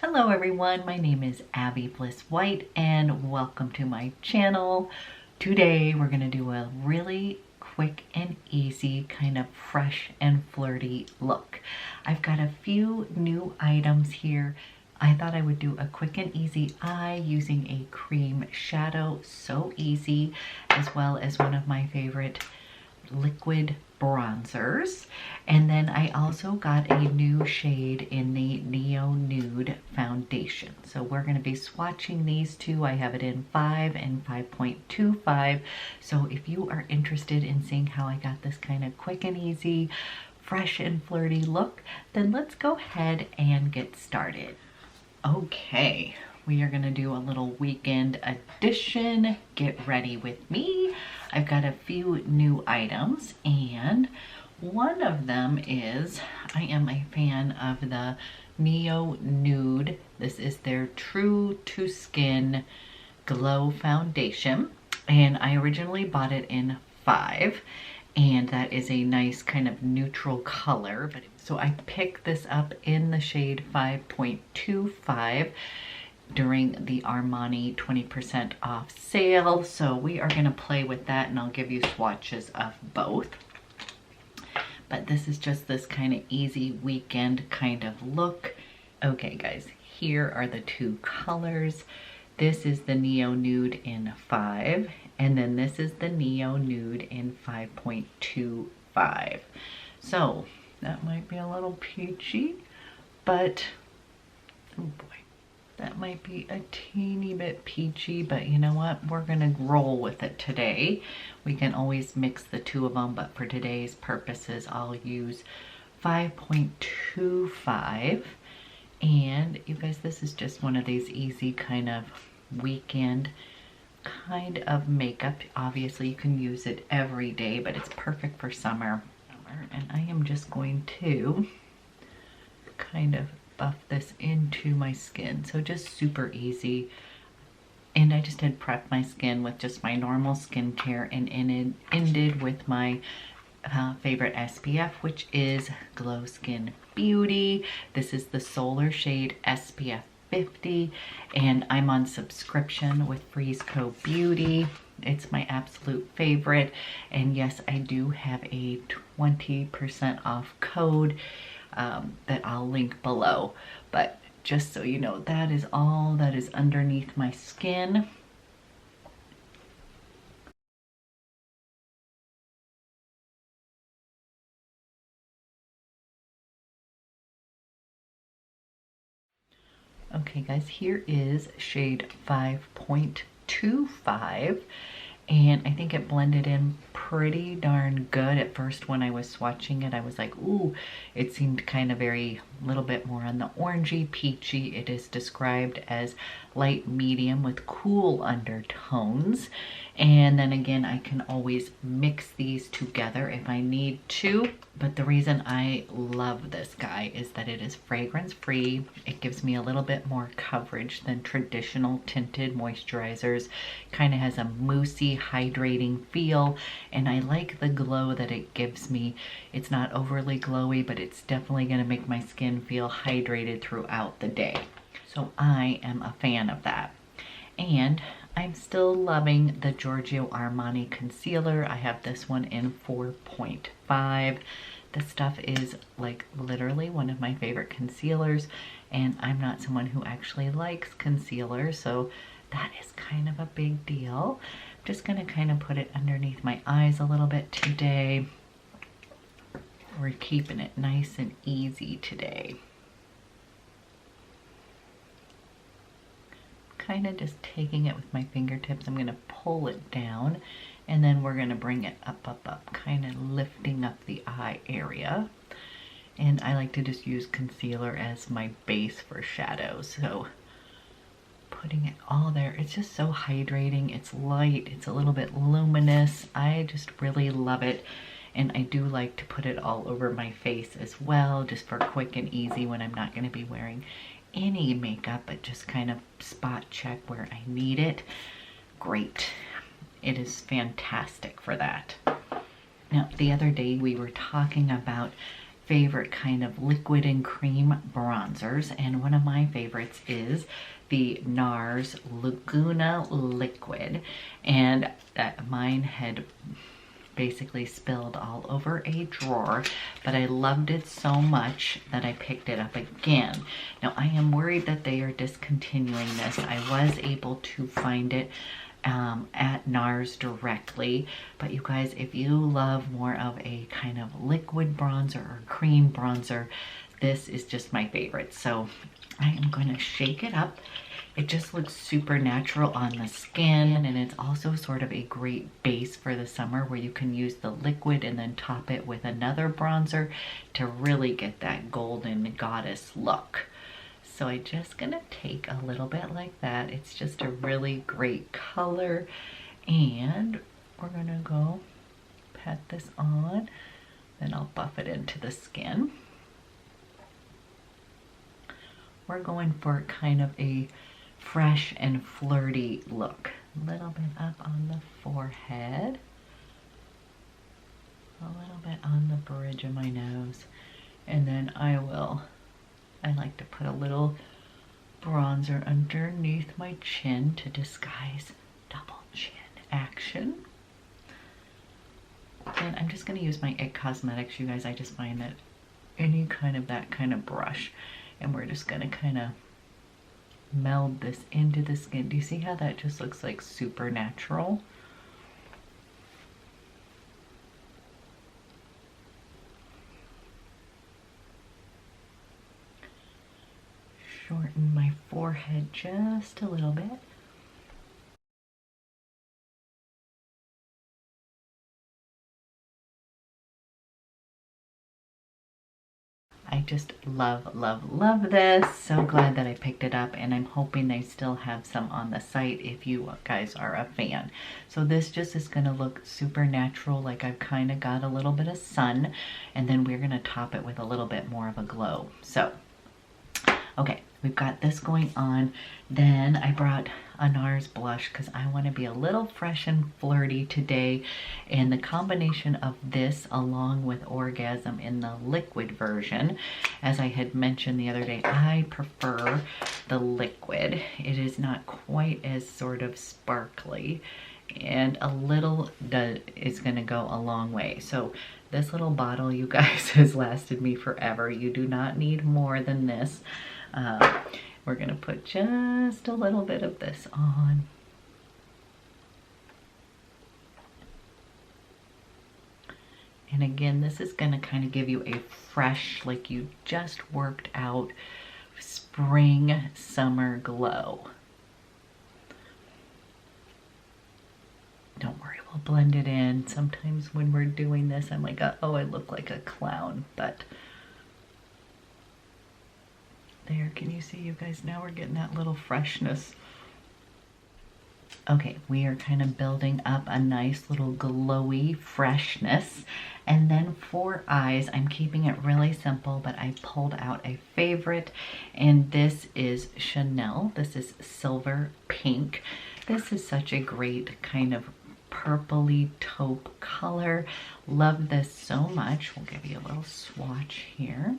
Hello everyone, my name is Abby Bliss White and welcome to my channel. Today we're going to do a really quick and easy kind of fresh and flirty look. I've got a few new items here. I thought I would do a quick and easy eye using a cream shadow, so easy, as well as one of my favorite liquid bronzers. And then I also got a new shade in the Neo Nude foundation. So we're going to be swatching these two. I have it in 5 and 5.25. So if you are interested in seeing how I got this kind of quick and easy, fresh and flirty look, then let's go ahead and get started. Okay, we are going to do a little weekend edition. Get ready with me. I've got a few new items, and one of them is, I am a fan of the Neo Nude. This is their True to Skin Glow Foundation, and I originally bought it in 5, and that is a nice kind of neutral color. So I picked this up in the shade 5.25 during the ARMANI 20% off sale. So we are going to play with that, and I'll give you swatches of both. But this is just this kind of easy weekend kind of look. Okay guys, here are the two colors. This is the Neo Nude in 5, and then this is the Neo Nude in 5.25. So that might be a little peachy, but oh boy, that might be a teeny bit peachy, but you know what? We're gonna roll with it today. We can always mix the two of them, but for today's purposes, I'll use 5.25. And you guys, this is just one of these easy kind of weekend kind of makeup. Obviously, you can use it every day, but it's perfect for summer. And I am just going to kind of buff this into my skin. So just super easy. And I just had prepped my skin with just my normal skincare and ended with my favorite SPF, which is Glow Skin Beauty. This is the Solar Shade SPF 50, and I'm on subscription with Freeze Co Beauty. It's my absolute favorite, and yes, I do have a 20% off code that I'll link below. But just so you know, that is all that is underneath my skin. Okay guys, here is shade 5.25, and I think it blended in pretty darn good. At first when I was swatching it, I was like, ooh, it seemed kind of a little bit more on the orangey peachy. It is described as light medium with cool undertones. And then again, I can always mix these together if I need to. But the reason I love this guy is that it is fragrance free. It gives me a little bit more coverage than traditional tinted moisturizers. Kind of has a moussey, hydrating feel, and I like the glow that it gives me. It's not overly glowy, but it's definitely going to make my skin feel hydrated throughout the day. So I am a fan of that. And I'm still loving the Giorgio Armani concealer. I have this one in 4.5. This stuff is like literally one of my favorite concealers, and I'm not someone who actually likes concealer, so that is kind of a big deal. I'm just gonna kind of put it underneath my eyes a little bit today. We're keeping it nice and easy today. Kind of just taking it with my fingertips. I'm going to pull it down, and then we're going to bring it up, kind of lifting up the eye area. And I like to just use concealer as my base for shadows. So putting it all there, it's just so hydrating. It's light, it's a little bit luminous. I just really love it. And I do like to put it all over my face as well, just for quick and easy when I'm not going to be wearing any makeup, but just kind of spot check where I need it. Great. It is fantastic for that. Now, the other day we were talking about favorite kind of liquid and cream bronzers, and one of my favorites is the NARS Laguna Liquid, and mine had basically spilled all over a drawer, but I loved it so much that I picked it up again. Now I am worried that they are discontinuing this. I was able to find it at NARS directly, but you guys, if you love more of a kind of liquid bronzer or cream bronzer, this is just my favorite. So I am going to shake it up. It just looks super natural on the skin, and it's also sort of a great base for the summer where you can use the liquid and then top it with another bronzer to really get that golden goddess look. So I'm just gonna take a little bit like that. It's just a really great color, and we're gonna go pat this on, then I'll buff it into the skin. We're going for kind of a fresh and flirty look. A little bit up on the forehead, a little bit on the bridge of my nose, and then I like to put a little bronzer underneath my chin to disguise double chin action. And I'm just going to use my IT Cosmetics, you guys. I just find that any kind of that kind of brush, and we're just going to kind of meld this into the skin. Do you see how that just looks like super natural? Shorten my forehead just a little bit. I just love, love, love this. So glad that I picked it up, and I'm hoping they still have some on the site if you guys are a fan. So this just is going to look super natural, like I've kind of got a little bit of sun, and then we're going to top it with a little bit more of a glow. So, okay, we've got this going on. Then I brought a NARS blush because I want to be a little fresh and flirty today, and the combination of this along with ORGASM in the liquid version, as I had mentioned the other day, I prefer the liquid. It is not quite as sort of sparkly, and a little is going to go a long way. So this little bottle, you guys, has lasted me forever. You do not need more than this. We're going to put just a little bit of this on. And again, this is going to kind of give you a fresh, like you just worked out, spring, summer glow. Don't worry, we'll blend it in. Sometimes when we're doing this, I'm like, oh, I look like a clown, but there, can you see, you guys? Now we're getting that little freshness. Okay, we are kind of building up a nice little glowy freshness. And then for eyes, I'm keeping it really simple, but I pulled out a favorite, and this is Chanel. This is Silver Pink. This is such a great kind of purpley taupe color. Love this so much. We'll give you a little swatch here.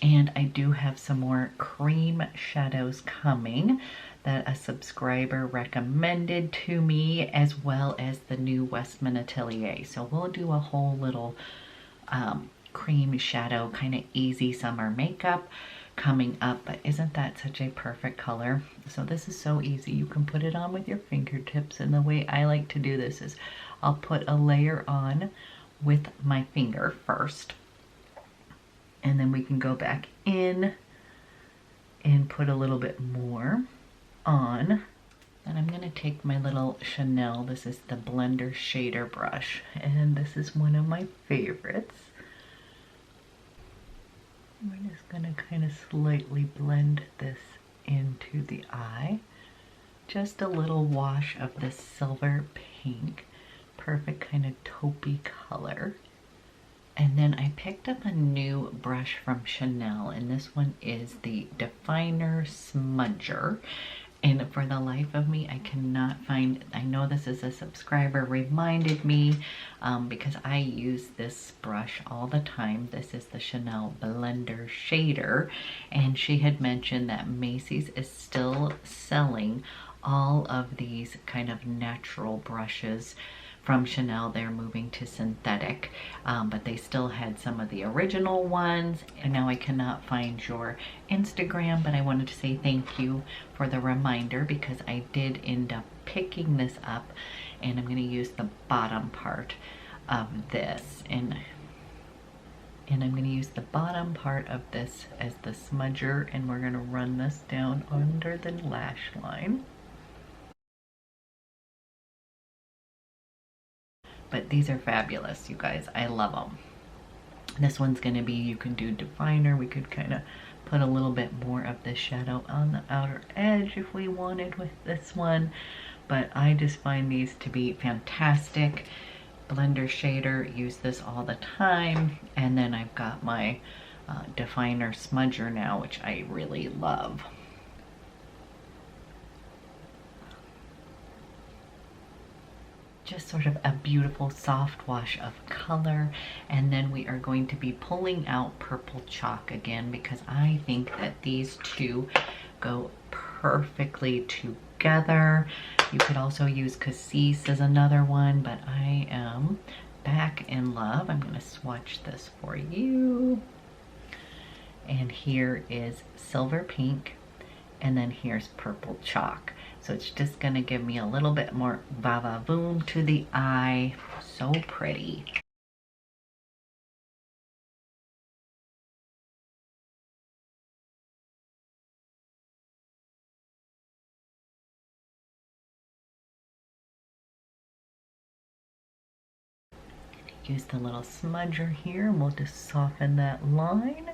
And I do have some more cream shadows coming that a subscriber recommended to me, as well as the new Westman Atelier. So we'll do a whole little cream shadow, kind of easy summer makeup coming up. But isn't that such a perfect color? So this is so easy. You can put it on with your fingertips, and the way I like to do this is I'll put a layer on with my finger first, and then we can go back in and put a little bit more on. And I'm gonna take my little Chanel, this is the blender shader brush, and this is one of my favorites. We're just gonna kind of slightly blend this into the eye. Just a little wash of this silver pink, perfect kind of taupey color. And then I picked up a new brush from Chanel, and this one is the Definer Smudger. And for the life of me, I cannot find, I know this is a subscriber reminded me because I use this brush all the time. This is the Chanel Blender Shader, and she had mentioned that Macy's is still selling all of these kind of natural brushes from Chanel. They're moving to synthetic, but they still had some of the original ones, and now I cannot find your Instagram, but I wanted to say thank you for the reminder because I did end up picking this up, and I'm going to use the bottom part of this, and I'm going to use the bottom part of this as the smudger, and we're going to run this down under the lash line. But these are fabulous, you guys. I love them. This one's going to be, you can do definer. We could kind of put a little bit more of the shadow on the outer edge if we wanted with this one. But I just find these to be fantastic. Blender shader, use this all the time. And then I've got my definer smudger now, which I really love. Just sort of a beautiful soft wash of color, and then we are going to be pulling out purple chalk again because I think that these two go perfectly together. You could also use Cassis as another one, but I am back in love. I'm going to swatch this for you, and here is silver pink, and then here's purple chalk. So it's just gonna give me a little bit more va-va-voom to the eye. So pretty. Use the little smudger here, and we'll just soften that line.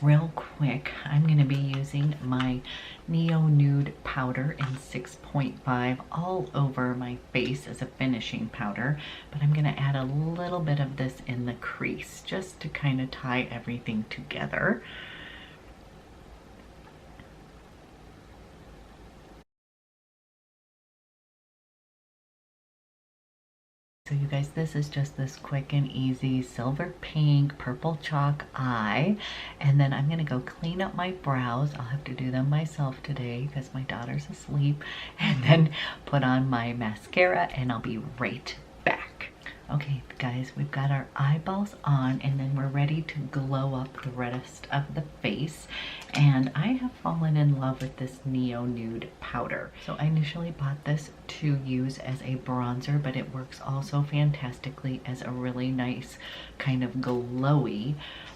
Real quick, I'm going to be using my Neo Nude powder in 6.5 all over my face as a finishing powder, but I'm going to add a little bit of this in the crease just to kind of tie everything together. So you guys, this is just this quick and easy silver pink, purple chalk eye. And then I'm going to go clean up my brows. I'll have to do them myself today because my daughter's asleep. And then put on my mascara, and I'll be right back. Okay, guys, we've got our eyeballs on, and then we're ready to glow up the rest of the face. And I have fallen in love with this Neo Nude powder. So I initially bought this to use as a bronzer, but it works also fantastically as a really nice kind of glowy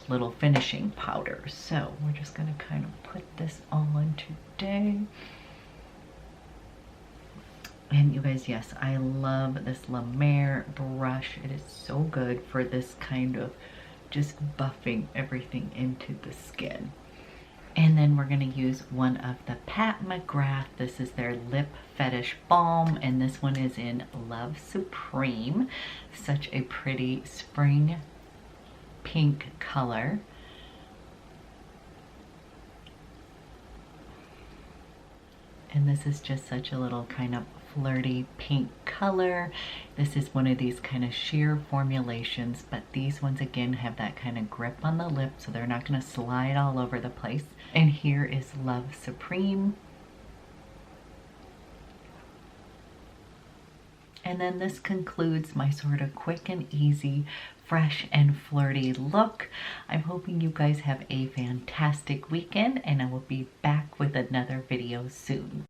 little finishing powder. So we're just gonna kind of put this on today. And you guys, yes, I love this La Mer brush. It is so good for this kind of just buffing everything into the skin. And then we're going to use one of the Pat McGrath. This is their Lip Fetish Balm, and this one is in Love Supreme. Such a pretty spring pink color. And this is just such a little kind of flirty pink color. This is one of these kind of sheer formulations, but these ones again have that kind of grip on the lip, so they're not going to slide all over the place. And here is Love Supreme. And then this concludes my sort of quick and easy, fresh and flirty look. I'm hoping you guys have a fantastic weekend, and I will be back with another video soon.